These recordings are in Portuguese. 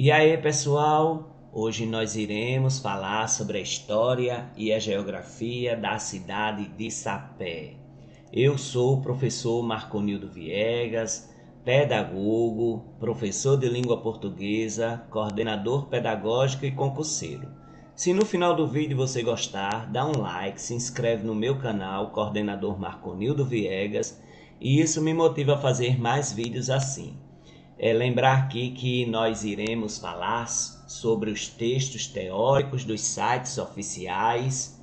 E aí, pessoal, hoje nós iremos falar sobre a história e a geografia da cidade de Sapé. Eu sou o professor Marconildo Viegas, pedagogo, professor de língua portuguesa, coordenador pedagógico e concurseiro. Se no final do vídeo você gostar, dá um like, se inscreve no meu canal, coordenador Marconildo Viegas, e isso me motiva a fazer mais vídeos assim. Lembrar aqui que nós iremos falar sobre os textos teóricos dos sites oficiais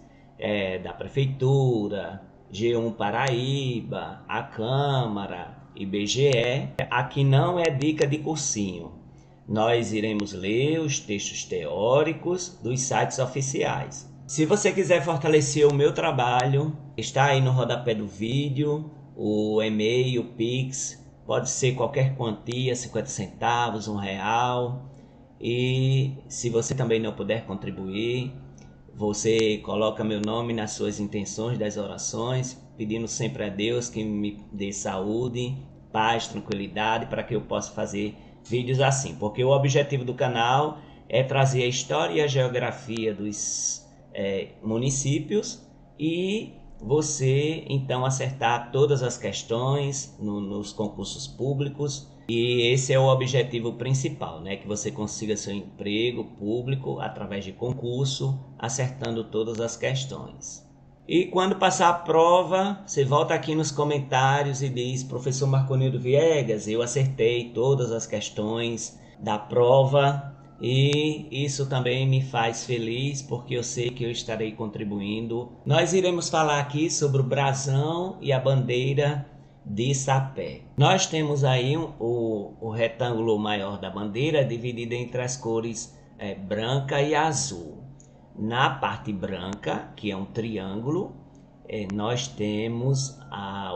da Prefeitura, G1 Paraíba, a Câmara, IBGE. Aqui não é dica de cursinho. Nós iremos ler os textos teóricos dos sites oficiais. Se você quiser fortalecer o meu trabalho, está aí no rodapé do vídeo, o e-mail, o Pix. Pode ser qualquer quantia, 50 centavos, R$1. E se você também não puder contribuir, você coloca meu nome nas suas intenções das orações, pedindo sempre a Deus que me dê saúde, paz, tranquilidade, para que eu possa fazer vídeos assim. Porque o objetivo do canal é trazer a história e a geografia dos municípios e você então acertar todas as questões nos concursos públicos, e esse é o objetivo principal, né? Que você consiga seu emprego público através de concurso, acertando todas as questões. E quando passar a prova, você volta aqui nos comentários e diz: professor Marconildo Viegas, eu acertei todas as questões da prova. E isso também me faz feliz, porque eu sei que eu estarei contribuindo. Nós iremos falar aqui sobre o brasão e a bandeira de Sapé. Nós temos aí o retângulo maior da bandeira dividido entre as cores branca e azul. Na parte branca, que é um triângulo, nós temos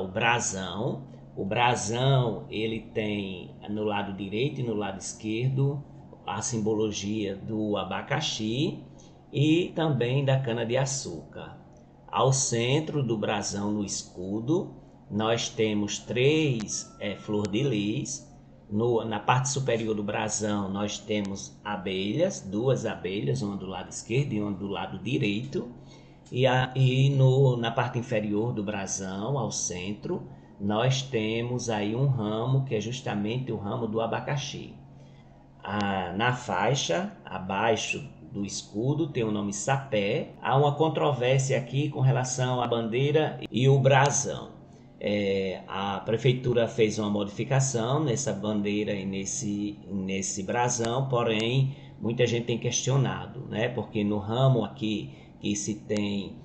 o brasão. O brasão ele tem no lado direito e no lado esquerdo a simbologia do abacaxi e também da cana-de-açúcar. Ao centro do brasão, no escudo, nós temos três flor-de-lis. Na parte superior do brasão, nós temos abelhas, duas abelhas, uma do lado esquerdo e uma do lado direito. Na parte inferior do brasão, ao centro, nós temos aí um ramo, que é justamente o ramo do abacaxi. Na faixa, abaixo do escudo, tem o nome Sapé. Há uma controvérsia aqui com relação à bandeira e o brasão. A prefeitura fez uma modificação nessa bandeira e nesse brasão, porém muita gente tem questionado, né? Porque no ramo aqui que se tem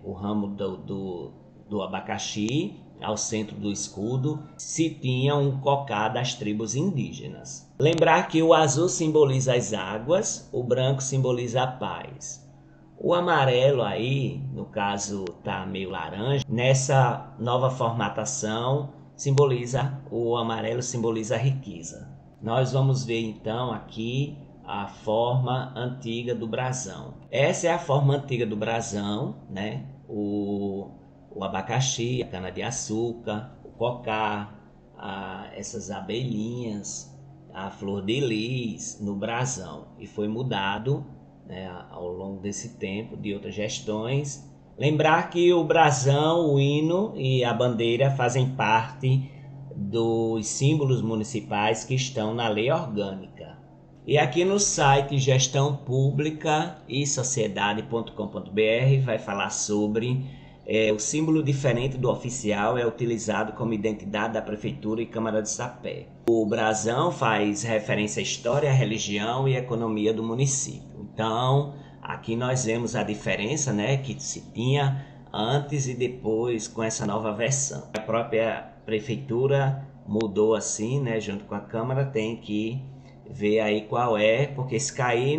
o ramo do abacaxi, ao centro do escudo, se tinha um cocá das tribos indígenas. Lembrar que o azul simboliza as águas, o branco simboliza a paz. O amarelo aí, no caso tá meio laranja, nessa nova formatação o amarelo simboliza a riqueza. Nós vamos ver então aqui a forma antiga do brasão. Essa é a forma antiga do brasão, né? O abacaxi, a cana-de-açúcar, o cocá, essas abelhinhas, a flor-de-lis no brasão. E foi mudado, né, ao longo desse tempo, de outras gestões. Lembrar que o brasão, o hino e a bandeira fazem parte dos símbolos municipais que estão na lei orgânica. E aqui no site Gestão Pública e Sociedade.com.br vai falar sobre o símbolo diferente do oficial é utilizado como identidade da Prefeitura e Câmara de Sapé. O brasão faz referência à história, à religião e à economia do município. Então, aqui nós vemos a diferença, né, que se tinha antes e depois com essa nova versão. A própria Prefeitura mudou assim, né, junto com a Câmara, tem que ver aí qual é, porque se cair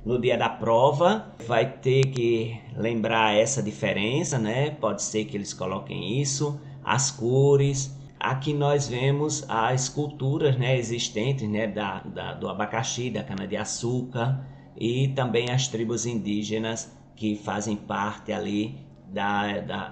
no dia da prova, vai ter que lembrar essa diferença, né? Pode ser que eles coloquem isso, as cores. Aqui nós vemos as esculturas, né, existentes, né, do abacaxi, da cana-de-açúcar e também as tribos indígenas que fazem parte ali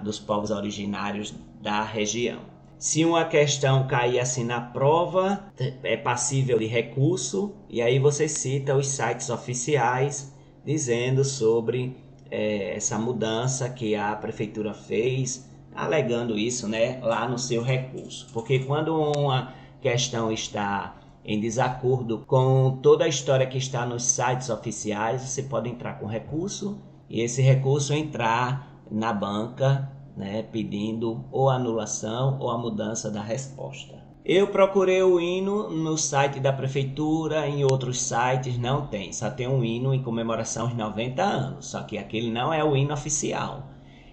dos povos originários da região. Se uma questão cair assim na prova, é passível de recurso, e aí você cita os sites oficiais dizendo sobre essa mudança que a prefeitura fez, alegando isso, né, lá no seu recurso. Porque quando uma questão está em desacordo com toda a história que está nos sites oficiais, você pode entrar com recurso e esse recurso entrar na banca, né, pedindo ou anulação ou a mudança da resposta. Eu procurei o hino no site da prefeitura, em outros sites não tem, só tem um hino em comemoração aos 90 anos, só que aquele não é o hino oficial.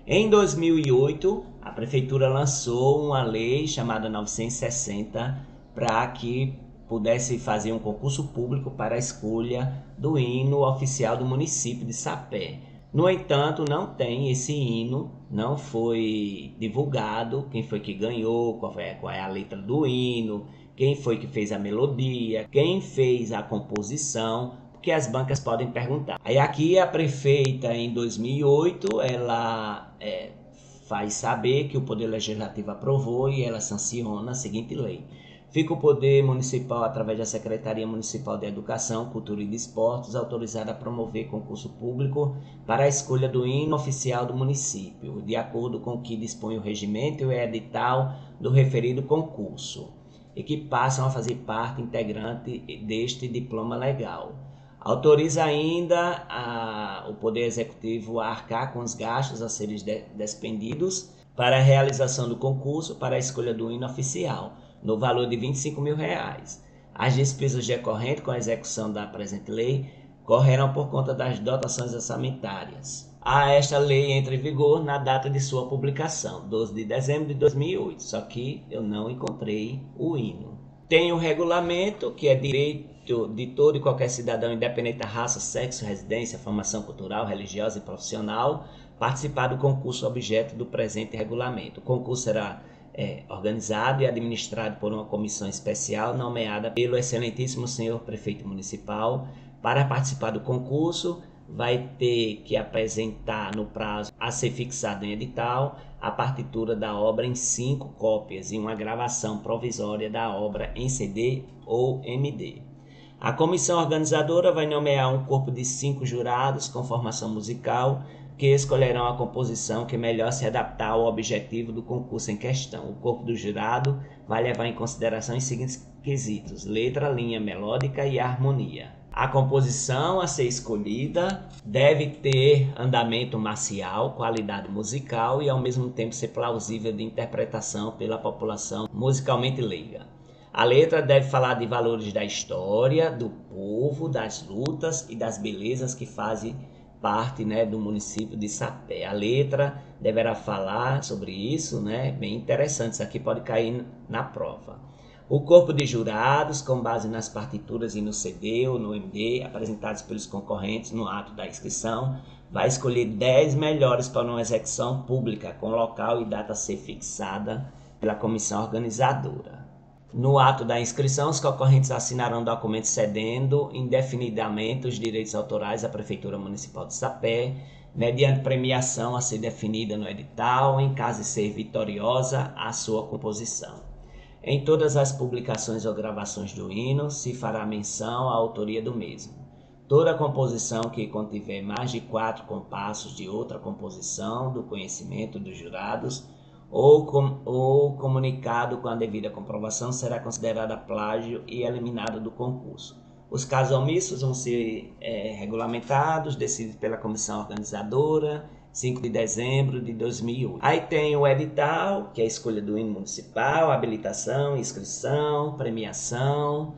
Em 2008, a prefeitura lançou uma lei chamada 960 para que pudesse fazer um concurso público para a escolha do hino oficial do município de Sapé. No entanto, não tem esse hino, não foi divulgado quem foi que ganhou, qual é a letra do hino, quem foi que fez a melodia, quem fez a composição, porque as bancas podem perguntar. Aí aqui a prefeita, em 2008, ela faz saber que o Poder Legislativo aprovou e ela sanciona a seguinte lei. Fica o Poder Municipal, através da Secretaria Municipal de Educação, Cultura e Desportos, autorizada a promover concurso público para a escolha do hino oficial do município, de acordo com o que dispõe o regimento e o edital do referido concurso, e que passam a fazer parte integrante deste diploma legal. Autoriza ainda o Poder Executivo a arcar com os gastos a serem despendidos para a realização do concurso para a escolha do hino oficial, no valor de R$25 mil. As despesas decorrentes com a execução da presente lei correrão por conta das dotações orçamentárias. Esta lei entra em vigor na data de sua publicação, 12 de dezembro de 2008, só que eu não encontrei o hino. Tem o regulamento, que é direito de todo e qualquer cidadão, independente da raça, sexo, residência, formação cultural, religiosa e profissional, participar do concurso objeto do presente regulamento. O concurso será organizado e administrado por uma comissão especial nomeada pelo excelentíssimo senhor prefeito municipal. Para participar do concurso, vai ter que apresentar no prazo a ser fixado em edital a partitura da obra em 5 cópias e uma gravação provisória da obra em CD ou MD. A comissão organizadora vai nomear um corpo de 5 jurados com formação musical que escolherão a composição que melhor se adaptar ao objetivo do concurso em questão. O corpo do jurado vai levar em consideração os seguintes quesitos: letra, linha melódica e harmonia. A composição a ser escolhida deve ter andamento marcial, qualidade musical e ao mesmo tempo ser plausível de interpretação pela população musicalmente leiga. A letra deve falar de valores da história, do povo, das lutas e das belezas que fazem parte, né, do município de Sapé. A letra deverá falar sobre isso, né? Bem interessante, isso aqui pode cair na prova. O corpo de jurados, com base nas partituras e no CD ou no MD apresentados pelos concorrentes no ato da inscrição, vai escolher 10 melhores para uma execução pública, com local e data a ser fixada pela comissão organizadora. No ato da inscrição, os concorrentes assinarão documentos cedendo indefinidamente os direitos autorais à Prefeitura Municipal de Sapé, mediante premiação a ser definida no edital, em caso de ser vitoriosa a sua composição. Em todas as publicações ou gravações do hino, se fará menção à autoria do mesmo. Toda composição que contiver mais de 4 compassos de outra composição do conhecimento dos jurados ou comunicado com a devida comprovação será considerada plágio e eliminada do concurso. Os casos omissos vão ser regulamentados, decididos pela comissão organizadora, 5 de dezembro de 2008. Aí tem o edital, que é a escolha do hino municipal, habilitação, inscrição, premiação,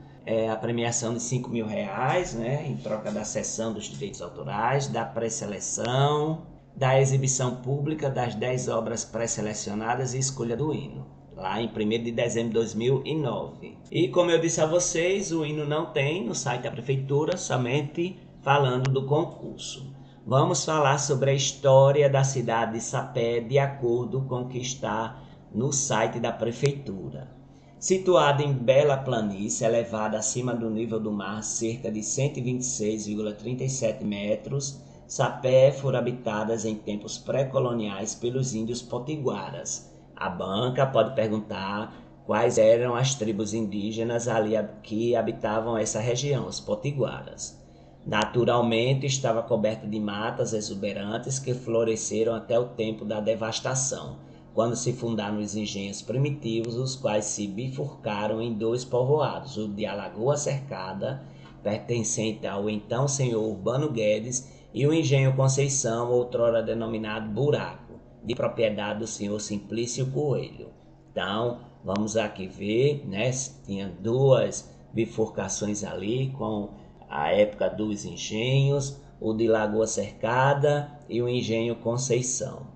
a premiação de R$5 mil, né, em troca da cessão dos direitos autorais, da pré-seleção, da exibição pública das 10 obras pré-selecionadas e escolha do hino, lá em 1º de dezembro de 2009. E como eu disse a vocês, o hino não tem no site da prefeitura, somente falando do concurso. Vamos falar sobre a história da cidade de Sapé de acordo com o que está no site da prefeitura. Situada em bela planície, elevada acima do nível do mar cerca de 126,37 metros, Sapé foram habitadas em tempos pré-coloniais pelos índios potiguaras. A banca pode perguntar quais eram as tribos indígenas ali que habitavam essa região, os potiguaras. Naturalmente, estava coberta de matas exuberantes que floresceram até o tempo da devastação, quando se fundaram os engenhos primitivos, os quais se bifurcaram em dois povoados, o de Alagoa Cercada, pertencente ao então senhor Urbano Guedes, e o engenho Conceição, outrora denominado Buraco, de propriedade do senhor Simplício Coelho. Então, vamos aqui ver, né? Tinha duas bifurcações ali com a época dos engenhos, o de Lagoa Cercada e o engenho Conceição.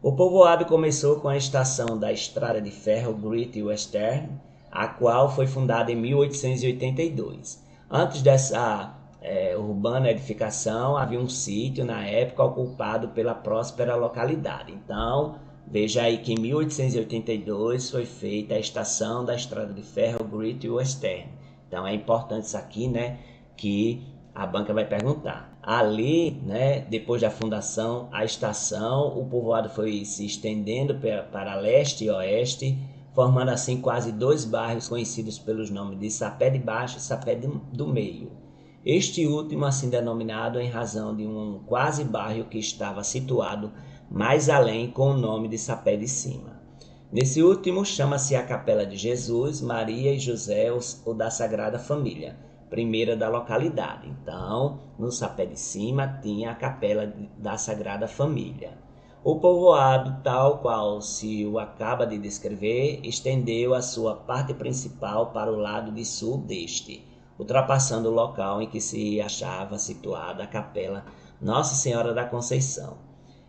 O povoado começou com a estação da estrada de ferro Great Western, a qual foi fundada em 1882. Antes dessa urbana edificação, havia um sítio na época ocupado pela próspera localidade. Então, veja aí que em 1882 foi feita a estação da estrada de ferro Great Western. Então é importante isso aqui, né, que a banca vai perguntar. Ali, né, depois da fundação, a estação, o povoado foi se estendendo para leste e oeste, formando assim quase dois bairros conhecidos pelos nomes de Sapé de Baixo e Sapé do Meio. Este último assim denominado em razão de um quase bairro que estava situado mais além com o nome de Sapé de Cima. Nesse último chama-se a Capela de Jesus, Maria e José, ou da Sagrada Família, primeira da localidade. Então, no Sapé de Cima tinha a Capela da Sagrada Família. O povoado, tal qual se o acaba de descrever, estendeu a sua parte principal para o lado de sul deste, ultrapassando o local em que se achava situada a Capela Nossa Senhora da Conceição.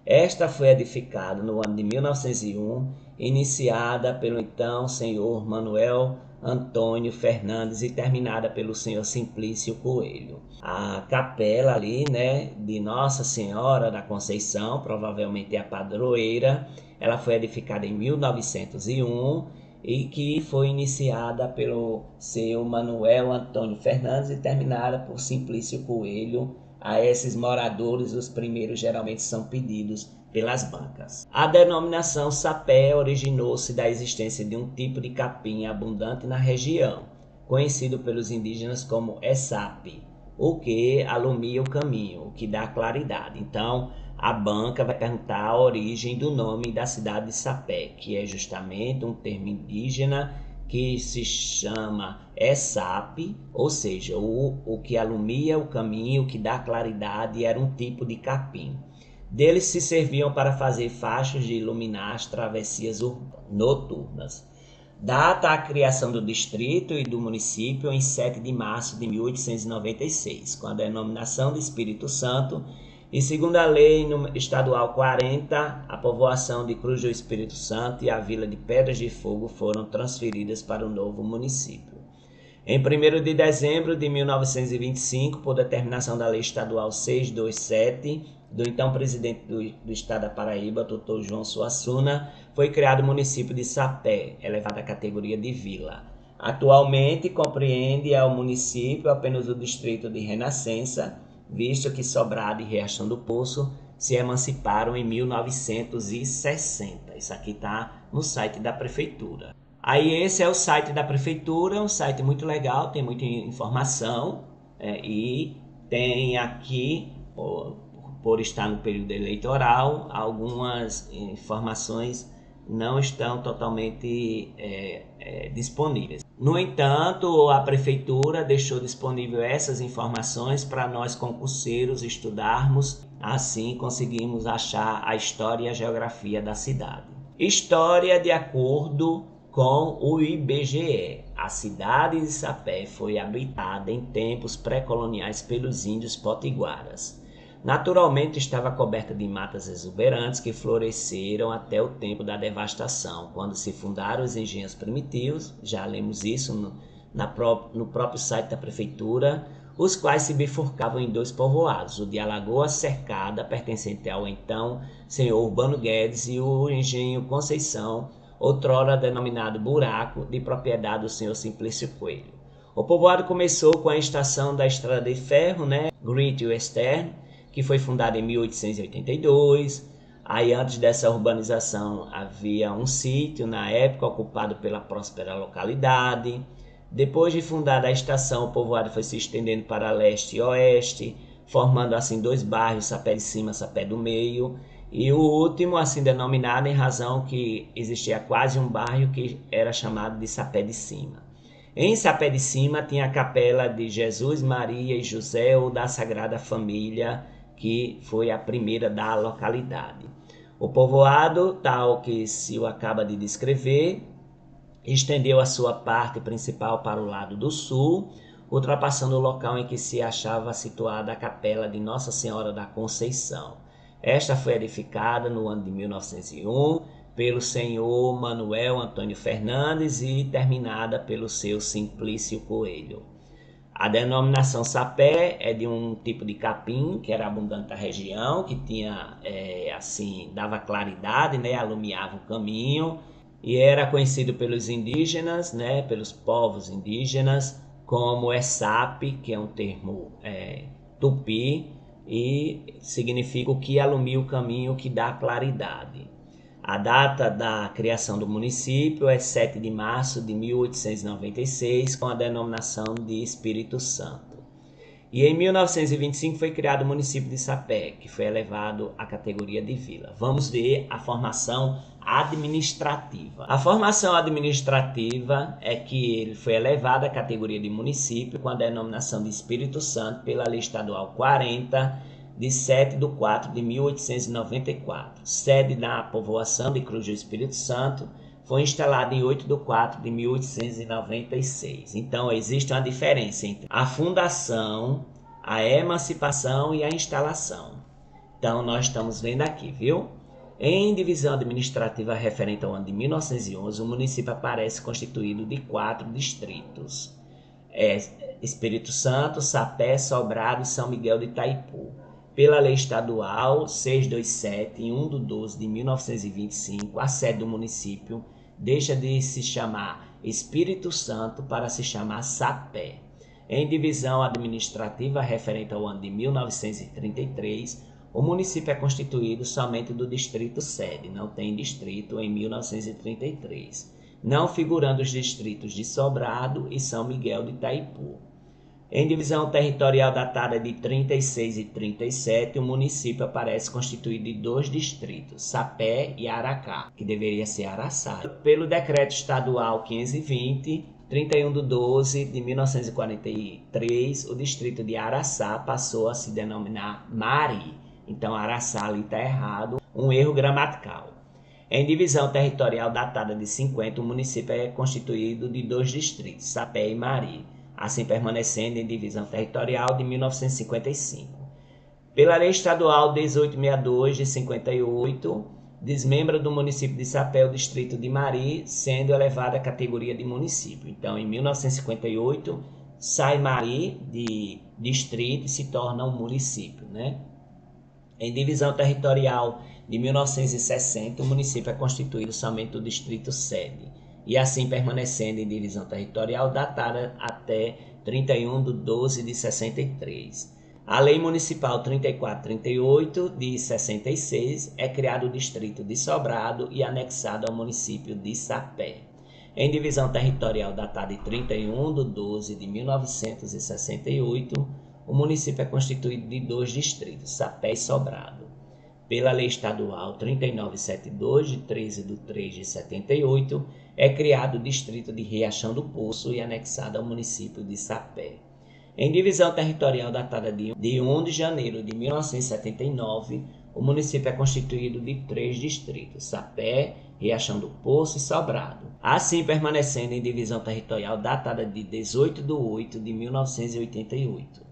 Esta foi edificada no ano de 1901, iniciada pelo então senhor Manuel Antônio Fernandes e terminada pelo senhor Simplício Coelho. A capela ali, né, de Nossa Senhora da Conceição, provavelmente a padroeira, ela foi edificada em 1901 e que foi iniciada pelo senhor Manuel Antônio Fernandes e terminada por Simplício Coelho. A esses moradores, os primeiros geralmente são pedidos pelas bancas. A denominação sapé originou-se da existência de um tipo de capim abundante na região, conhecido pelos indígenas como essape, o que alumia o caminho, o que dá claridade. Então, a banca vai perguntar a origem do nome da cidade de Sapé, que é justamente um termo indígena que se chama essape, ou seja, o que alumia o caminho, o que dá claridade, era um tipo de capim. Deles se serviam para fazer faixas de iluminar as travessias noturnas. Data a criação do distrito e do município em 7 de março de 1896, com a denominação de Espírito Santo, e segundo a lei estadual 40, a povoação de Cruz do Espírito Santo e a vila de Pedras de Fogo foram transferidas para o novo município. Em 1º de dezembro de 1925, por determinação da lei estadual 627, do então presidente do estado da Paraíba, Dr. João Suassuna, foi criado o município de Sapé, elevado à categoria de vila. Atualmente compreende ao município apenas o distrito de Renascença, visto que Sobrado e Riachão do Poço se emanciparam em 1960. Isso aqui está no site da prefeitura. Aí esse é o site da prefeitura, um site muito legal, tem muita informação, e tem aqui, por estar no período eleitoral, algumas informações não estão totalmente disponíveis. No entanto, a prefeitura deixou disponível essas informações para nós concurseiros estudarmos, assim conseguimos achar a história e a geografia da cidade. História de acordo com o IBGE. A cidade de Sapé foi habitada em tempos pré-coloniais pelos índios potiguaras. Naturalmente estava coberta de matas exuberantes que floresceram até o tempo da devastação, quando se fundaram os engenhos primitivos, já lemos isso no próprio site da prefeitura, os quais se bifurcavam em dois povoados, o de Alagoa Cercada, pertencente ao então senhor Urbano Guedes, e o engenho Conceição, outrora denominado Buraco, de propriedade do senhor Simplício Coelho. O povoado começou com a estação da estrada de ferro, Great Western, que foi fundada em 1882. Aí antes dessa urbanização havia um sítio, na época ocupado pela próspera localidade. Depois de fundada a estação, o povoado foi se estendendo para leste e oeste, formando assim dois bairros, Sapé de Cima e Sapé do Meio. E o último, assim denominado, em razão que existia quase um bairro que era chamado de Sapé de Cima. Em Sapé de Cima tinha a capela de Jesus, Maria e José, ou da Sagrada Família, que foi a primeira da localidade. O povoado, tal que se o acaba de descrever, estendeu a sua parte principal para o lado do sul, ultrapassando o local em que se achava situada a capela de Nossa Senhora da Conceição. Esta foi edificada no ano de 1901 pelo senhor Manuel Antônio Fernandes e terminada pelo seu Simplício Coelho. A denominação sapé é de um tipo de capim que era abundante na região, que tinha dava claridade, né, alumiava o caminho, e era conhecido pelos indígenas, né, pelos povos indígenas, como essape, que é um termo tupi, e significa o que alumia o caminho, que dá claridade. A data da criação do município é 7 de março de 1896, com a denominação de Espírito Santo. E em 1925 foi criado o município de Sapé, que foi elevado à categoria de vila. Vamos ver a formação administrativa. A formação administrativa é que ele foi elevado à categoria de município com a denominação de Espírito Santo pela Lei Estadual 40, de 7 de 4 de 1894. Sede da povoação de Cruz do Espírito Santo, foi instalada em 8 de 4 de 1896. Então, existe uma diferença entre a fundação, a emancipação e a instalação. Então, nós estamos vendo aqui, viu? Em divisão administrativa referente ao ano de 1911, o município aparece constituído de 4 distritos. Espírito Santo, Sapé, Sobrado e São Miguel de Itaipu. Pela Lei Estadual 627, em 1 de 12 de 1925, a sede do município deixa de se chamar Espírito Santo para se chamar Sapé. Em divisão administrativa referente ao ano de 1933, o município é constituído somente do distrito sede, não tem distrito em 1933, não figurando os distritos de Sobrado e São Miguel de Itaipu. Em divisão territorial datada de 36 e 37, o município aparece constituído de 2 distritos, Sapé e Aracá, que deveria ser Araçá. Pelo Decreto Estadual 520, 31 de 12 de 1943, o distrito de Araçá passou a se denominar Mari. Então, Araçá ali está errado, um erro gramatical. Em divisão territorial datada de 50, o município é constituído de 2 distritos, Sapé e Mari, assim permanecendo em divisão territorial de 1955. Pela Lei Estadual 1862 de 58, desmembra do município de Sapé o distrito de Mari, sendo elevada à categoria de município. Então, em 1958, sai Mari de distrito e se torna um município, né? Em divisão territorial de 1960, o município é constituído somente do distrito sede, e assim permanecendo em divisão territorial datada até 31 de 12 de 63. A Lei Municipal 3438 de 66 é criado o distrito de Sobrado e anexado ao município de Sapé. Em divisão territorial datada de 31 de 12 de 1968, o município é constituído de 2 distritos, Sapé e Sobrado. Pela Lei Estadual 3972, de 13 de 3 de 78, é criado o distrito de Riachão do Poço e anexado ao município de Sapé. Em divisão territorial datada de 1 de janeiro de 1979, o município é constituído de 3 distritos, Sapé, Riachão do Poço e Sobrado, assim permanecendo em divisão territorial datada de 18 de 8 de 1988.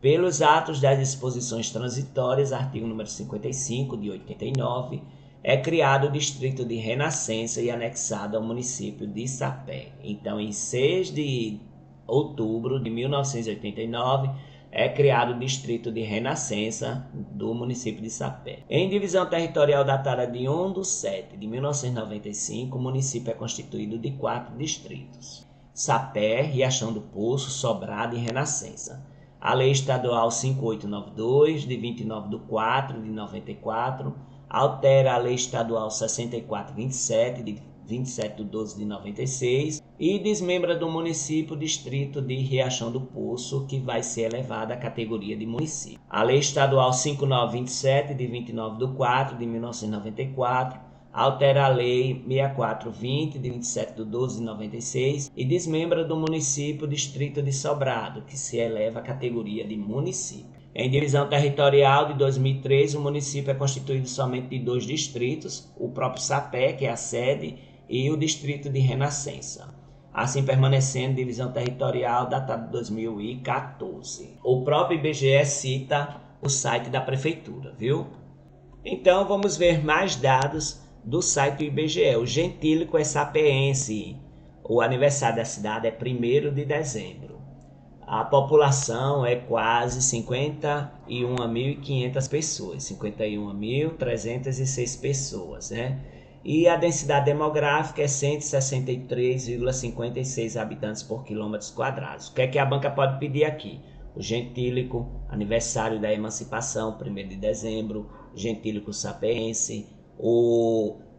Pelos atos das disposições transitórias, artigo número 55 de 89, é criado o distrito de Renascença e anexado ao município de Sapé. Então, em 6 de outubro de 1989, é criado o distrito de Renascença do município de Sapé. Em divisão territorial datada de 1 de 7 de 1995, o município é constituído de 4 distritos: Sapé, Riachão do Poço, Sobrado e Renascença. A Lei Estadual 5892, de 29 de 4 de 94, altera a Lei Estadual 6427, de 27/12/96, e desmembra do município o distrito de Riachão do Poço, que vai ser elevado à categoria de município. A Lei Estadual 5927, de 29/4/1994, altera a Lei 6420, de 27/12/96, e desmembra do município o distrito de Sobrado, que se eleva à categoria de município. Em divisão territorial de 2003, o município é constituído somente de 2 distritos, o próprio Sapé, que é a sede, e o distrito de Renascença, assim permanecendo divisão territorial datada de 2014. O próprio IBGE cita o site da prefeitura, viu? Então vamos ver mais dados do site do IBGE. O gentílico é sapeense. O aniversário da cidade é 1º de dezembro. A população é quase 51.500 pessoas, 51.306 pessoas, né? E a densidade demográfica é 163,56 habitantes por quilômetros quadrados. O que é que a banca pode pedir aqui? O gentílico, aniversário da emancipação, 1º de dezembro, gentílico sapeense,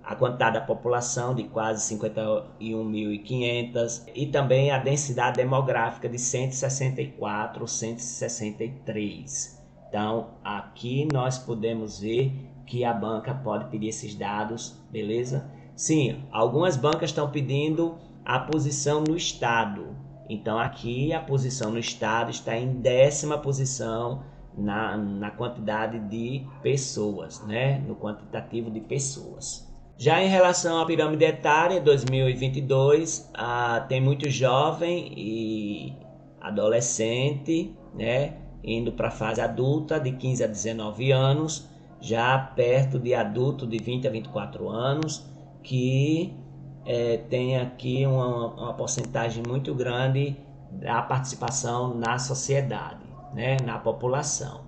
a quantidade da população de quase 51.500 e também a densidade demográfica de 164, 163. Então, aqui nós podemos ver que a banca pode pedir esses dados, beleza? Sim, algumas bancas estão pedindo a posição no estado. Então, aqui a posição no estado está em 10ª posição na quantidade de pessoas, né? No quantitativo de pessoas. Já em relação à pirâmide etária, em 2022, tem muito jovem e adolescente, né, indo para a fase adulta, de 15 a 19 anos, já perto de adulto de 20 a 24 anos, que tem aqui uma porcentagem muito grande da participação na sociedade, né, na população.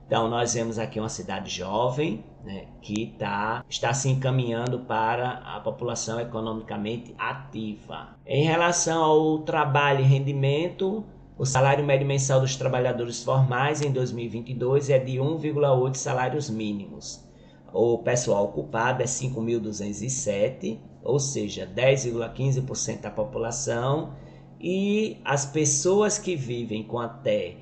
Então, nós vemos aqui uma cidade jovem, né, que está se encaminhando para a população economicamente ativa. Em relação ao trabalho e rendimento, o salário médio mensal dos trabalhadores formais em 2022 é de 1,8 salários mínimos. O pessoal ocupado é 5.207, ou seja, 10,15% da população, e as pessoas que vivem com até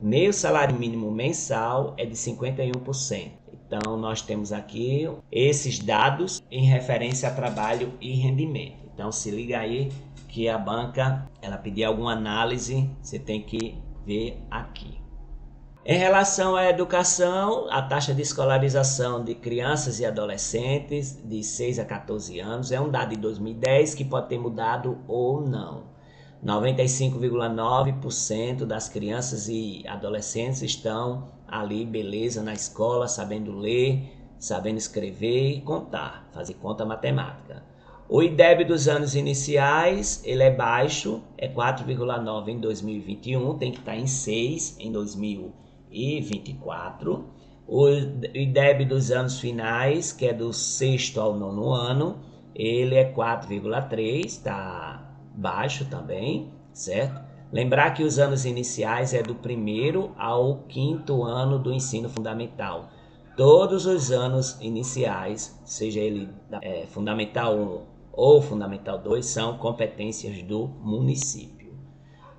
meio salário mínimo mensal é de 51%. Então, nós temos aqui esses dados em referência a trabalho e rendimento. Então, se liga aí que a banca, ela pedir alguma análise, você tem que ver aqui. Em relação à educação, a taxa de escolarização de crianças e adolescentes de 6 a 14 anos é um dado de 2010 que pode ter mudado ou não. 95,9% das crianças e adolescentes estão ali, beleza, na escola, sabendo ler, sabendo escrever e contar, fazer conta matemática. O IDEB dos anos iniciais, ele é baixo, é 4,9 em 2021, tem que estar em 6 em 2024. O IDEB dos anos finais, que é do 6º ao 9º ano, ele é 4,3, está baixo também, certo? Lembrar que os anos iniciais é do 1º ao 5º ano do ensino fundamental. Todos os anos iniciais, seja ele Fundamental 1 ou Fundamental 2, são competências do município.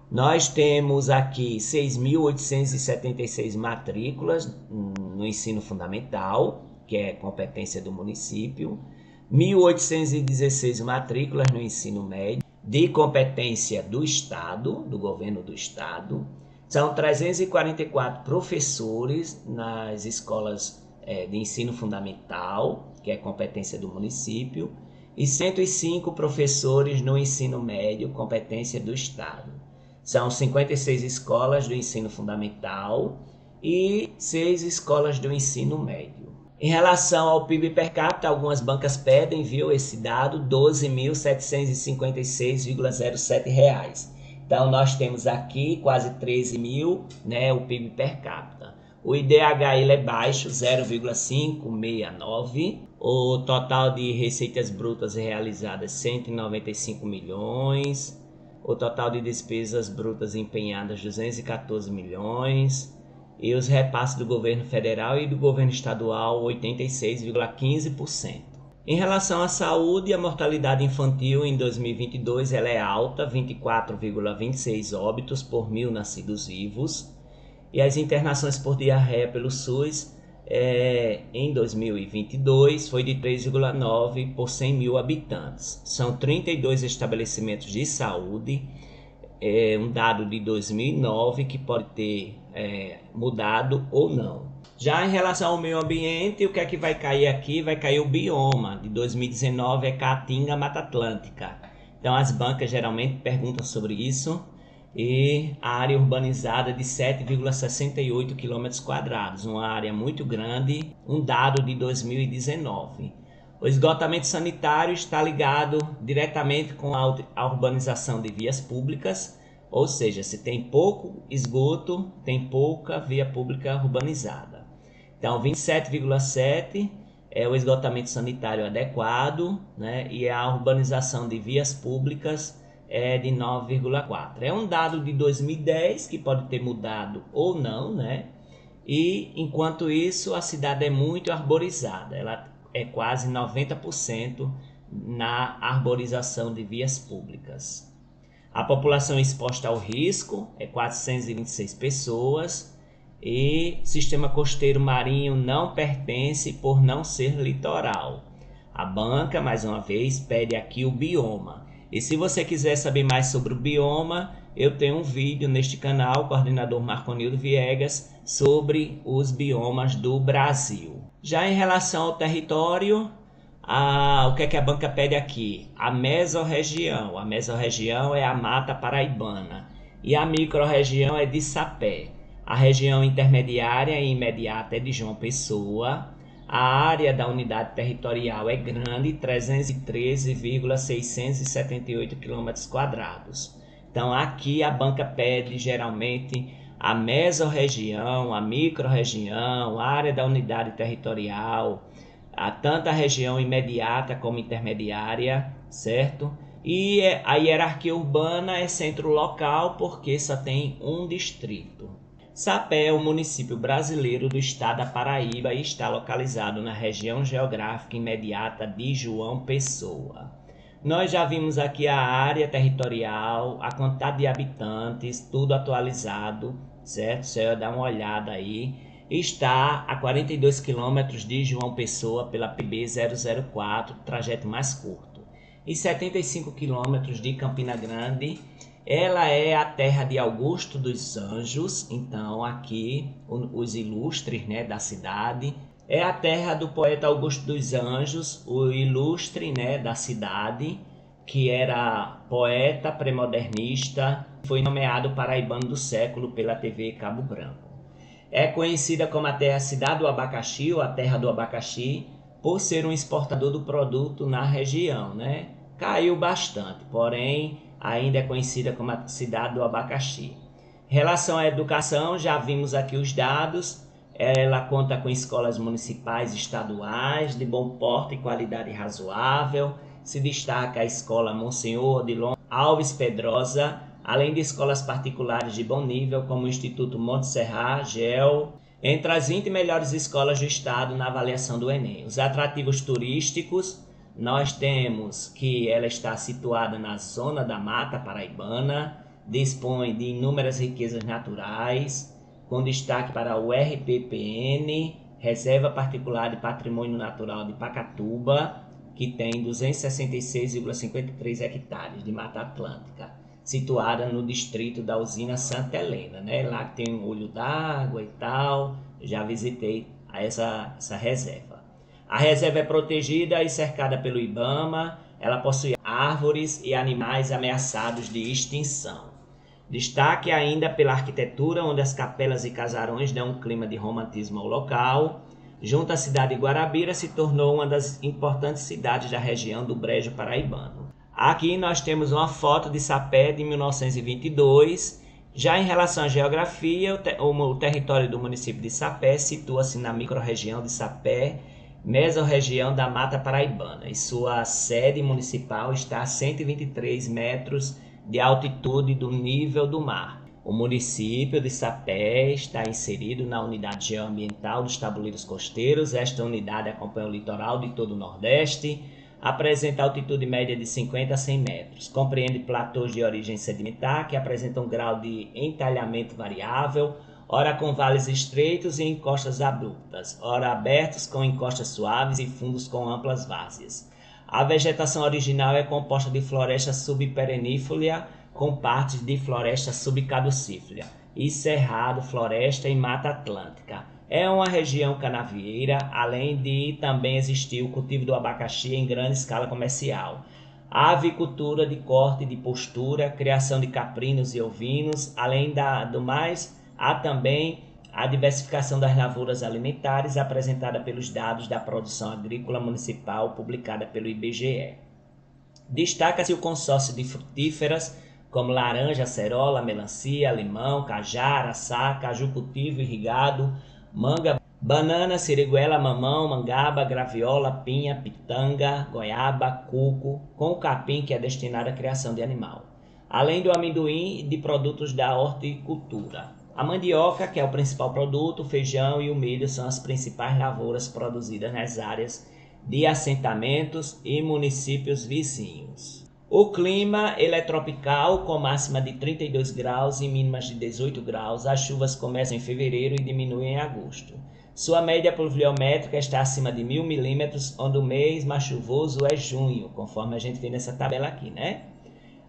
Nós temos aqui 6.876 matrículas no ensino fundamental, que é competência do município, 1.816 matrículas no ensino médio, de competência do Estado, do governo do Estado. São 344 professores nas escolas de ensino fundamental, que é competência do município, e 105 professores no ensino médio, competência do Estado. São 56 escolas do ensino fundamental e 6 escolas do ensino médio. Em relação ao PIB per capita, algumas bancas pedem, viu, esse dado, R$ 12.756,07 reais. Então, nós temos aqui quase 13 mil, né, o PIB per capita. O IDH ele é baixo, 0,569. O total de receitas brutas realizadas, 195 milhões. O total de despesas brutas empenhadas, 214 milhões. e os repasses do governo federal e do governo estadual 86,15%. Em relação à saúde, a mortalidade infantil em 2022 ela é alta, 24,26 óbitos por 1.000 nascidos vivos, e as internações por diarreia pelo SUS em 2022 foi de 3,9 por 100 mil habitantes. São 32 estabelecimentos de saúde, um dado de 2009 que pode ter mudado ou não. Já em relação ao meio ambiente, o que é que vai cair aqui? Vai cair o bioma de 2019, é Caatinga, Mata Atlântica. Então as bancas geralmente perguntam sobre isso. E a área urbanizada de 7,68 km², uma área muito grande, um dado de 2019. O esgotamento sanitário está ligado diretamente com a urbanização de vias públicas, ou seja, se tem pouco esgoto, tem pouca via pública urbanizada. Então, 27,7 é o esgotamento sanitário adequado, né? E a urbanização de vias públicas é de 9,4. É um dado de 2010 que pode ter mudado ou não, né? E enquanto isso, a cidade é muito arborizada. Ela é quase 90% na arborização de vias públicas. A população exposta ao risco é 426 pessoas e sistema costeiro marinho não pertence por não ser litoral. A banca, mais uma vez, pede aqui o bioma. E se você quiser saber mais sobre o bioma, eu tenho um vídeo neste canal, coordenador Marconildo Viegas, sobre os biomas do Brasil. Já em relação ao território, o que é que a banca pede aqui? A mesorregião. A mesorregião é a Mata Paraibana e a microrregião é de Sapé. A região intermediária e imediata é de João Pessoa. A área da unidade territorial é grande, 313,678 km². Então aqui a banca pede geralmente a mesorregião, a microrregião, a área da unidade territorial, tanto a região imediata como intermediária, certo? E a hierarquia urbana é centro local porque só tem um distrito. Sapé é um município brasileiro do estado da Paraíba e está localizado na região geográfica imediata de João Pessoa. Nós já vimos aqui a área territorial, a quantidade de habitantes, tudo atualizado, certo? Você vai dar uma olhada aí. Está a 42 quilômetros de João Pessoa pela PB-004, trajeto mais curto. E 75 quilômetros de Campina Grande. Ela é a terra de Augusto dos Anjos, então aqui os ilustres, né, da cidade. É a terra do poeta Augusto dos Anjos, o ilustre, né, da cidade, que era poeta pré-modernista, foi nomeado Paraibano do Século pela TV Cabo Branco. É conhecida como a cidade do abacaxi, ou a terra do abacaxi, por ser um exportador do produto na região, né? Caiu bastante, porém ainda é conhecida como a cidade do abacaxi. Em relação à educação, já vimos aqui os dados. Ela conta com escolas municipais e estaduais de bom porte e qualidade razoável. Se destaca a escola Monsenhor Odilon Alves Pedrosa, além de escolas particulares de bom nível, como o Instituto Monte Serrat, GEL, entre as 20 melhores escolas do estado na avaliação do Enem. Os atrativos turísticos, nós temos que ela está situada na zona da Mata Paraibana, dispõe de inúmeras riquezas naturais, com destaque para o RPPN, Reserva Particular de Patrimônio Natural de Pacatuba, que tem 266,53 hectares de Mata Atlântica, situada no distrito da usina Santa Helena, né? Lá que tem um olho d'água e tal, já visitei essa reserva. A reserva é protegida e cercada pelo IBAMA, ela possui árvores e animais ameaçados de extinção. Destaque ainda pela arquitetura, onde as capelas e casarões dão um clima de romantismo ao local. Junto à cidade de Guarabira, se tornou uma das importantes cidades da região do Brejo Paraibano. Aqui nós temos uma foto de Sapé de 1922. Já em relação à geografia, o território do município de Sapé situa-se na microrregião de Sapé, mesorregião da Mata Paraibana, e sua sede municipal está a 123 metros de altitude do nível do mar. O município de Sapé está inserido na unidade geoambiental dos Tabuleiros Costeiros. Esta unidade acompanha o litoral de todo o Nordeste, apresenta altitude média de 50 a 100 metros, compreende platôs de origem sedimentar que apresentam um grau de entalhamento variável, ora com vales estreitos e encostas abruptas, ora abertos com encostas suaves e fundos com amplas várzeas. A vegetação original é composta de floresta subperennifolia com partes de floresta subcaducífolia e cerrado, floresta e mata atlântica. É uma região canavieira, além de também existir o cultivo do abacaxi em grande escala comercial. A avicultura de corte de postura, criação de caprinos e ovinos, além do mais, há também a diversificação das lavouras alimentares apresentada pelos dados da produção agrícola municipal publicada pelo IBGE. Destaca-se o consórcio de frutíferas, como laranja, acerola, melancia, limão, cajá, araçá, caju cultivo irrigado, manga, banana, siriguela, mamão, mangaba, graviola, pinha, pitanga, goiaba, cuco, com o capim que é destinado à criação de animal, além do amendoim e de produtos da horticultura. A mandioca, que é o principal produto, o feijão e o milho são as principais lavouras produzidas nas áreas de assentamentos e municípios vizinhos. O clima ele é tropical, com máxima de 32 graus e mínimas de 18 graus. As chuvas começam em fevereiro e diminuem em agosto. Sua média pluviométrica está acima de 1000 milímetros, onde o mês mais chuvoso é junho, conforme a gente vê nessa tabela aqui, né?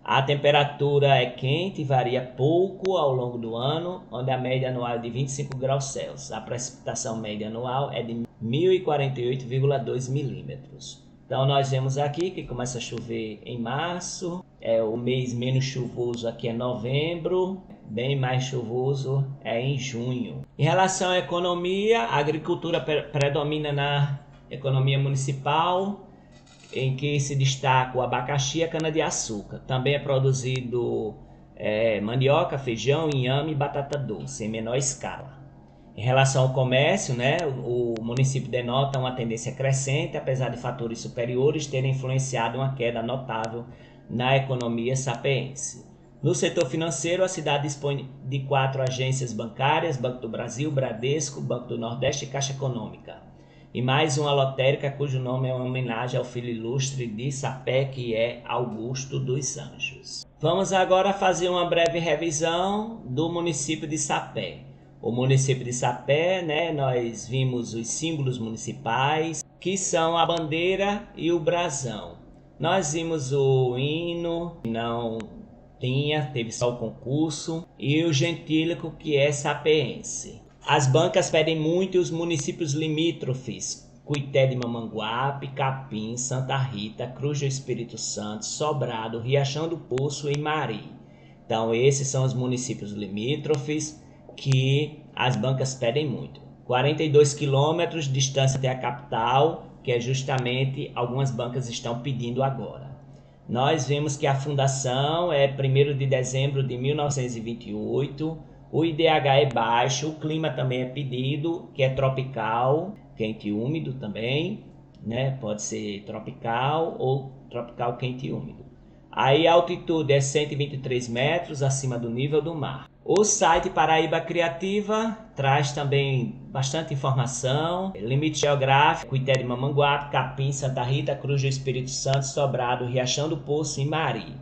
A temperatura é quente e varia pouco ao longo do ano, onde a média anual é de 25 graus Celsius. A precipitação média anual é de 1048,2 milímetros. Então nós vemos aqui que começa a chover em março, o mês menos chuvoso aqui é novembro, bem mais chuvoso é em junho. Em relação à economia, a agricultura predomina na economia municipal, em que se destaca o abacaxi e a cana-de-açúcar. Também é produzido mandioca, feijão, inhame e batata doce, em menor escala. Em relação ao comércio, né, o município denota uma tendência crescente, apesar de fatores superiores terem influenciado uma queda notável na economia sapeense. No setor financeiro, a cidade dispõe de 4 agências bancárias: Banco do Brasil, Bradesco, Banco do Nordeste e Caixa Econômica, e mais uma lotérica cujo nome é uma homenagem ao filho ilustre de Sapé, que é Augusto dos Anjos. Vamos agora fazer uma breve revisão do município de Sapé. O município de Sapé, né, nós vimos os símbolos municipais, que são a bandeira e o brasão. Nós vimos o hino, não teve só o concurso, e o gentílico, que é sapeense. As bancas pedem muito e os municípios limítrofes: Cuité de Mamanguape, Capim, Santa Rita, Cruz do Espírito Santo, Sobrado, Riachão do Poço e Mari. Então esses são os municípios limítrofes que as bancas pedem muito. 42 quilômetros de distância até a capital, que é justamente algumas bancas estão pedindo agora. Nós vemos que a fundação é 1º de dezembro de 1928, o IDH é baixo, o clima também é pedido, que é tropical, quente e úmido também, né? Pode ser tropical ou tropical quente e úmido. Aí a altitude é 123 metros acima do nível do mar. O site Paraíba Criativa traz também bastante informação: limite geográfico, Cuité de Mamanguape, Capim, Santa Rita, Cruz do Espírito Santo, Sobrado, Riachão do Poço e Mari.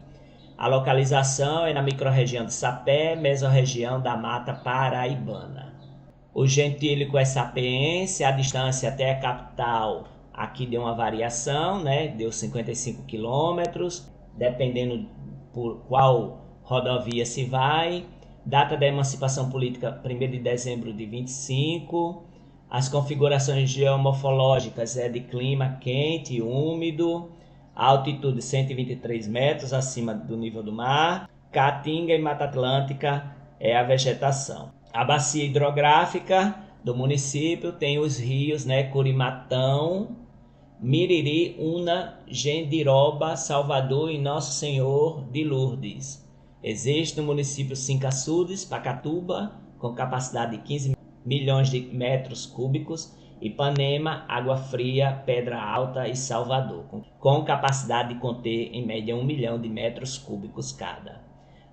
A localização é na microrregião de Sapé, mesorregião da Mata Paraibana. O gentílico é sapeense, a distância até a capital aqui deu uma variação, né? Deu 55 quilômetros, dependendo por qual rodovia se vai. Data da emancipação política, 1º de dezembro de 25. As configurações geomorfológicas é de clima quente e úmido. A altitude 123 metros acima do nível do mar. Caatinga e Mata Atlântica é a vegetação. A bacia hidrográfica do município tem os rios, né, Curimatão, Miriri, Una, Gendiroba, Salvador e Nosso Senhor de Lourdes. Existe no município 5 açudes: Pacatuba, com capacidade de 15 milhões de metros cúbicos, Ipanema, Água Fria, Pedra Alta e Salvador, com capacidade de conter em média 1 milhão de metros cúbicos cada.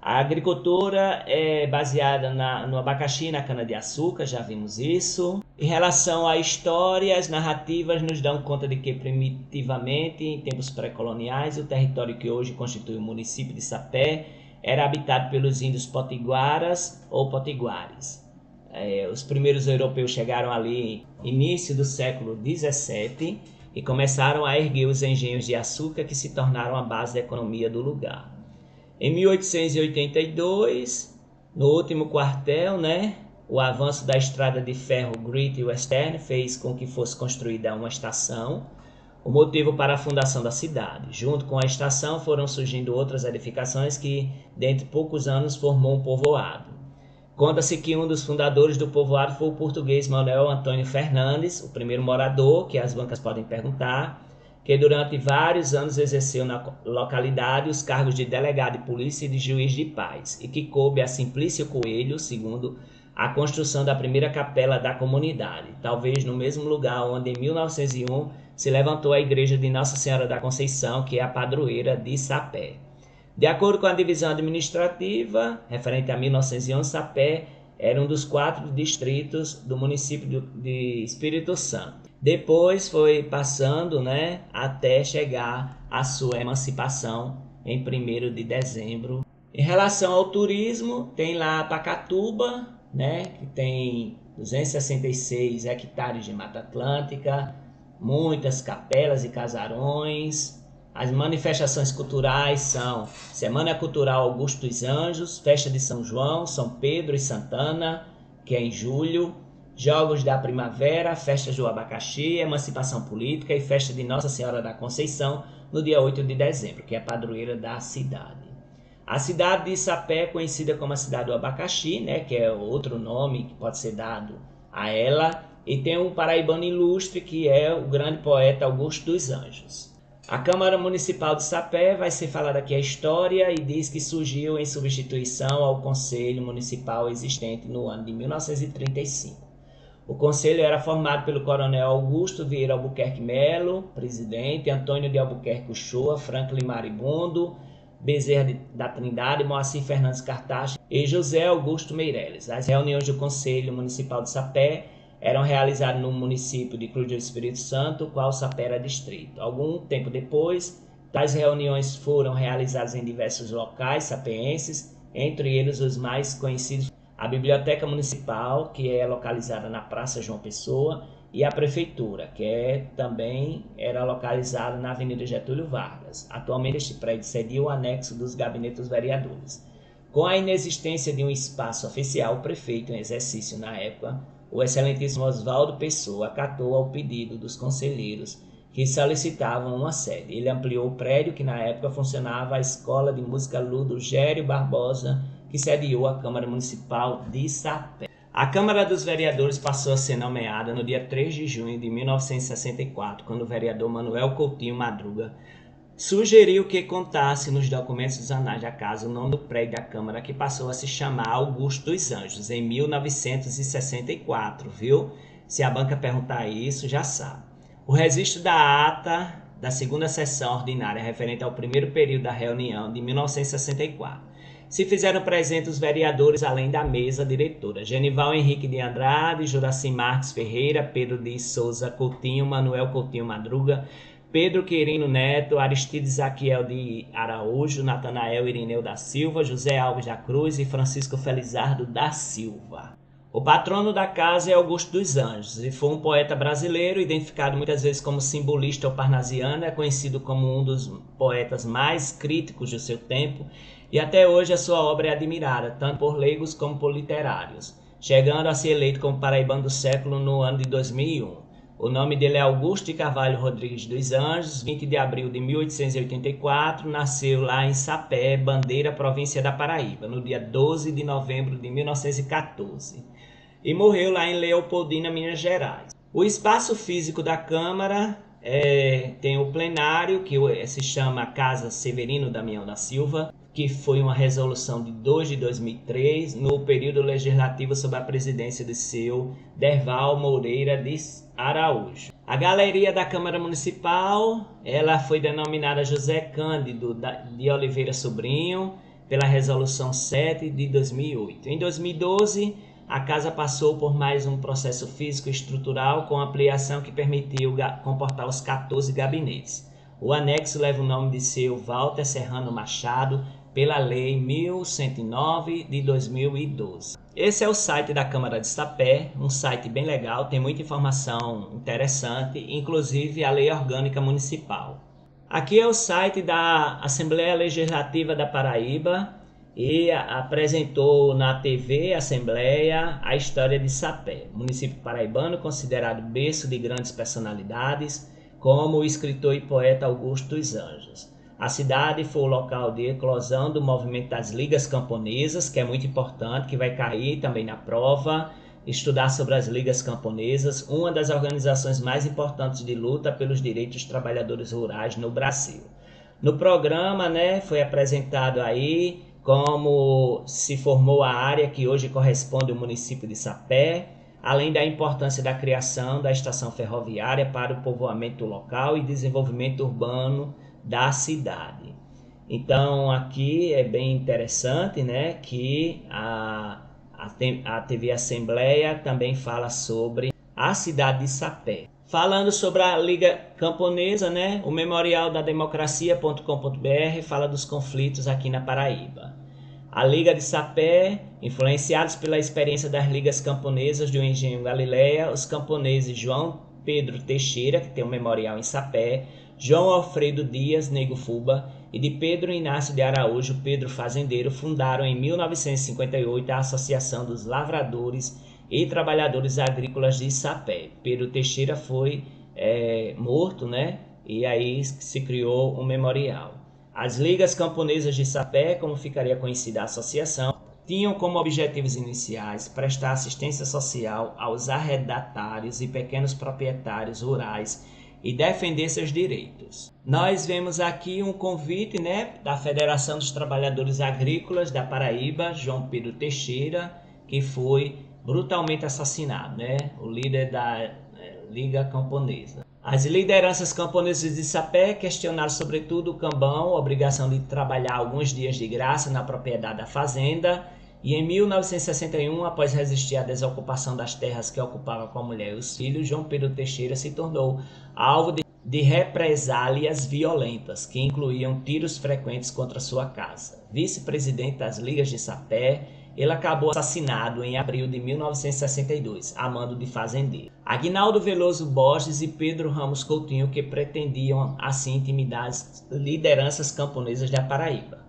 A agricultura é baseada no abacaxi e na cana-de-açúcar, já vimos isso. Em relação à história, as narrativas nos dão conta de que primitivamente, em tempos pré-coloniais, o território que hoje constitui o município de Sapé era habitado pelos índios potiguaras ou potiguares. Os primeiros europeus chegaram ali início do século XVII e começaram a erguer os engenhos de açúcar que se tornaram a base da economia do lugar. Em 1882, no último quartel, o avanço da estrada de ferro Great Western fez com que fosse construída uma estação, o motivo para a fundação da cidade. Junto com a estação foram surgindo outras edificações que, dentre poucos anos, formou um povoado. Conta-se que um dos fundadores do povoado foi o português Manuel Antônio Fernandes, o primeiro morador, que as bancas podem perguntar, que durante vários anos exerceu na localidade os cargos de delegado de polícia e de juiz de paz, e que coube a Simplício Coelho, segundo a construção da primeira capela da comunidade, talvez no mesmo lugar onde em 1901 se levantou a igreja de Nossa Senhora da Conceição, que é a padroeira de Sapé. De acordo com a divisão administrativa, referente a 1911, Sapé era um dos 4 distritos do município de Espírito Santo. Depois foi passando, até chegar à sua emancipação em 1º de dezembro. Em relação ao turismo, tem lá Pacatuba, que tem 266 hectares de Mata Atlântica, muitas capelas e casarões. As manifestações culturais são Semana Cultural Augusto dos Anjos, Festa de São João, São Pedro e Santana, que é em julho, Jogos da Primavera, Festa do Abacaxi, Emancipação Política e Festa de Nossa Senhora da Conceição, no dia 8 de dezembro, que é a padroeira da cidade. A cidade de Sapé é conhecida como a cidade do abacaxi, que é outro nome que pode ser dado a ela, e tem um paraibano ilustre que é o grande poeta Augusto dos Anjos. A Câmara Municipal de Sapé vai ser falada aqui a história e diz que surgiu em substituição ao Conselho Municipal existente no ano de 1935. O Conselho era formado pelo Coronel Augusto Vieira Albuquerque Melo, presidente, Antônio de Albuquerque Uchoa, Franklin Maribundo, Bezerra da Trindade, Moacir Fernandes Cartacho e José Augusto Meireles. As reuniões do Conselho Municipal de Sapé eram realizadas no município de Cruz do Espírito Santo, qual Sapé era distrito. Algum tempo depois, tais reuniões foram realizadas em diversos locais sapeenses, entre eles os mais conhecidos, a Biblioteca Municipal, que é localizada na Praça João Pessoa, e a Prefeitura, que também era localizada na Avenida Getúlio Vargas. Atualmente este prédio cedia o anexo dos gabinetes dos vereadores. Com a inexistência de um espaço oficial, o prefeito em exercício na época, o excelentíssimo Oswaldo Pessoa, acatou ao pedido dos conselheiros que solicitavam uma sede. Ele ampliou o prédio que na época funcionava a Escola de Música Ludo Gério Barbosa, que sediou a Câmara Municipal de Sapé. A Câmara dos Vereadores passou a ser nomeada no dia 3 de junho de 1964, quando o vereador Manuel Coutinho Madruga sugeriu que contasse nos documentos dos anais da casa o nome do prédio da Câmara, que passou a se chamar Augusto dos Anjos, em 1964, viu? Se a banca perguntar isso, já sabe. O registro da ata da segunda sessão ordinária referente ao primeiro período da reunião de 1964. Se fizeram presentes os vereadores além da mesa diretora: Genival Henrique de Andrade, Juraci Marques Ferreira, Pedro de Souza Coutinho, Manuel Coutinho Madruga, Pedro Quirino Neto, Aristides Zaquiel de Araújo, Natanael Irineu da Silva, José Alves da Cruz e Francisco Felizardo da Silva. O patrono da casa é Augusto dos Anjos e foi um poeta brasileiro, identificado muitas vezes como simbolista ou parnasiano, é conhecido como um dos poetas mais críticos do seu tempo e até hoje a sua obra é admirada, tanto por leigos como por literários, chegando a ser eleito como paraibano do século no ano de 2001. O nome dele é Augusto de Carvalho Rodrigues dos Anjos, 20 de abril de 1884, nasceu lá em Sapé, Bandeira, província da Paraíba, no dia 12 de novembro de 1914, e morreu lá em Leopoldina, Minas Gerais. O espaço físico da Câmara tem o plenário, que se chama Casa Severino Damião da Silva, que foi uma resolução de 2 de 2003, no período legislativo sob a presidência de seu Derval Moreira de Araújo. A galeria da Câmara Municipal, ela foi denominada José Cândido de Oliveira Sobrinho, pela Resolução 7 de 2008. Em 2012, a casa passou por mais um processo físico e estrutural com ampliação que permitiu comportar os 14 gabinetes. O anexo leva o nome de seu Walter Serrano Machado, pela Lei 1109 de 2012. Esse é o site da Câmara de Sapé, um site bem legal, tem muita informação interessante, inclusive a Lei Orgânica Municipal. Aqui é o site da Assembleia Legislativa da Paraíba e apresentou na TV Assembleia a história de Sapé, município paraibano considerado berço de grandes personalidades, como o escritor e poeta Augusto dos Anjos. A cidade foi o local de eclosão do movimento das Ligas Camponesas, que é muito importante, que vai cair também na prova, estudar sobre as Ligas Camponesas, uma das organizações mais importantes de luta pelos direitos dos trabalhadores rurais no Brasil. No programa, foi apresentado aí como se formou a área que hoje corresponde ao município de Sapé, além da importância da criação da estação ferroviária para o povoamento local e desenvolvimento urbano da cidade. Então aqui é bem interessante, que a TV Assembleia também fala sobre a cidade de Sapé. Falando sobre a Liga Camponesa, o Memorial da Democracia.com.br fala dos conflitos aqui na Paraíba. A Liga de Sapé, influenciados pela experiência das ligas camponesas do Engenho Galileia, os camponeses João Pedro Teixeira, que tem um memorial em Sapé, João Alfredo Dias Nego Fuba e de Pedro Inácio de Araújo Pedro Fazendeiro fundaram em 1958 a Associação dos Lavradores e Trabalhadores Agrícolas de Sapé. Pedro Teixeira foi morto, e aí se criou um memorial. As Ligas Camponesas de Sapé, como ficaria conhecida a associação, tinham como objetivos iniciais prestar assistência social aos arrendatários e pequenos proprietários rurais e defender seus direitos. Nós vemos aqui um convite da Federação dos Trabalhadores Agrícolas da Paraíba, João Pedro Teixeira, que foi brutalmente assassinado, o líder da Liga Camponesa. As lideranças camponesas de Sapé questionaram sobretudo o cambão, a obrigação de trabalhar alguns dias de graça na propriedade da fazenda, e em 1961, após resistir à desocupação das terras que ocupava com a mulher e os filhos, João Pedro Teixeira se tornou alvo de represálias violentas, que incluíam tiros frequentes contra sua casa. Vice-presidente das Ligas de Sapé, ele acabou assassinado em abril de 1962, a mando de fazendeiro. Aguinaldo Veloso Borges e Pedro Ramos Coutinho, que pretendiam assim intimidar as lideranças camponesas da Paraíba.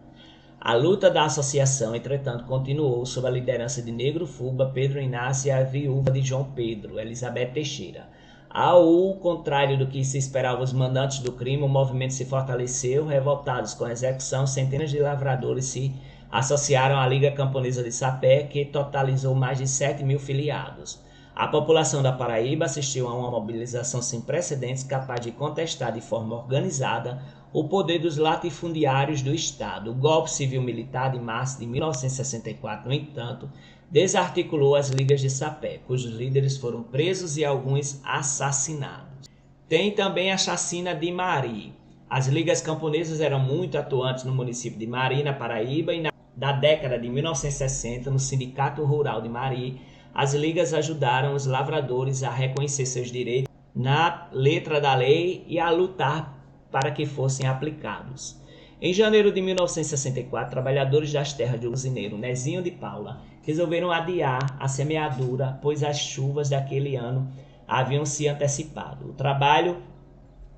A luta da associação, entretanto, continuou sob a liderança de Negro Fuba, Pedro Inácio e a viúva de João Pedro, Elizabeth Teixeira. Ao contrário do que se esperava os mandantes do crime, o movimento se fortaleceu. Revoltados com a execução, centenas de lavradores se associaram à Liga Camponesa de Sapé, que totalizou mais de 7 mil filiados. A população da Paraíba assistiu a uma mobilização sem precedentes capaz de contestar de forma organizada o poder dos latifundiários do Estado. O golpe civil-militar de março de 1964, no entanto, desarticulou as ligas de Sapé, cujos líderes foram presos e alguns assassinados. Tem também a chacina de Mari. As ligas camponesas eram muito atuantes no município de Mari, na Paraíba, e da década de 1960, no Sindicato Rural de Mari, as ligas ajudaram os lavradores a reconhecer seus direitos na letra da lei e a lutar para que fossem aplicados. Em janeiro de 1964, trabalhadores das terras do usineiro Nezinho de Paula resolveram adiar a semeadura, pois as chuvas daquele ano haviam se antecipado. O trabalho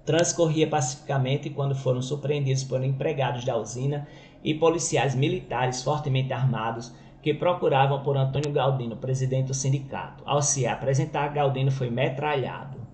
transcorria pacificamente quando foram surpreendidos por empregados da usina e policiais militares fortemente armados que procuravam por Antônio Galdino, presidente do sindicato. Ao se apresentar, Galdino foi metralhado.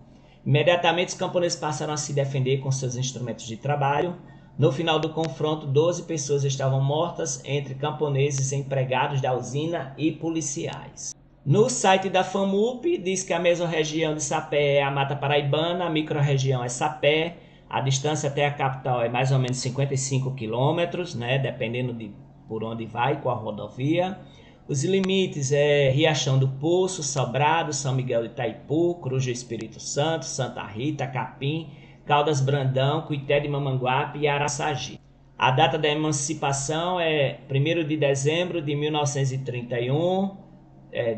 Imediatamente, os camponeses passaram a se defender com seus instrumentos de trabalho. No final do confronto, 12 pessoas estavam mortas, entre camponeses, empregados da usina e policiais. No site da FAMUP, diz que a mesorregião de Sapé é a Mata Paraibana, a microrregião é Sapé, a distância até a capital é mais ou menos 55 quilômetros, dependendo de por onde vai, com a rodovia. Os limites é Riachão do Poço, Sobrado, São Miguel de Itaipu, Cruz do Espírito Santo, Santa Rita, Capim, Caldas Brandão, Cuité de Mamanguape e Araçagi. A data da emancipação é 1º de dezembro de 1931,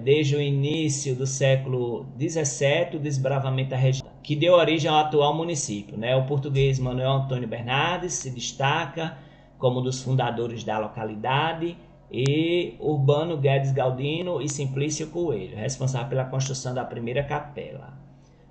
desde o início do século XVII, o desbravamento da região, que deu origem ao atual município. O português Manuel Antônio Bernardes se destaca como um dos fundadores da localidade, e Urbano Guedes Galdino e Simplício Coelho, responsável pela construção da primeira capela.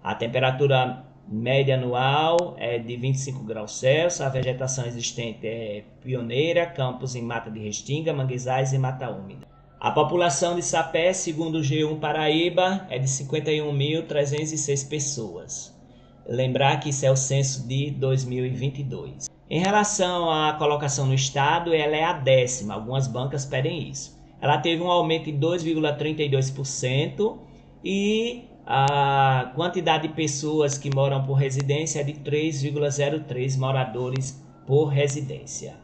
A temperatura média anual é de 25 graus Celsius, a vegetação existente é pioneira, campos em mata de restinga, manguezais e mata úmida. A população de Sapé, segundo o G1 Paraíba, é de 51.306 pessoas. Lembrar que isso é o censo de 2022. Em relação à colocação no estado, ela é a 10ª, algumas bancas pedem isso. Ela teve um aumento de 2,32% e a quantidade de pessoas que moram por residência é de 3,03 moradores por residência.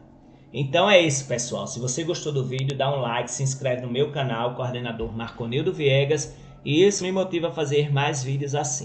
Então é isso, pessoal. Se você gostou do vídeo, dá um like, se inscreve no meu canal, coordenador Marconildo Viegas, e isso me motiva a fazer mais vídeos assim.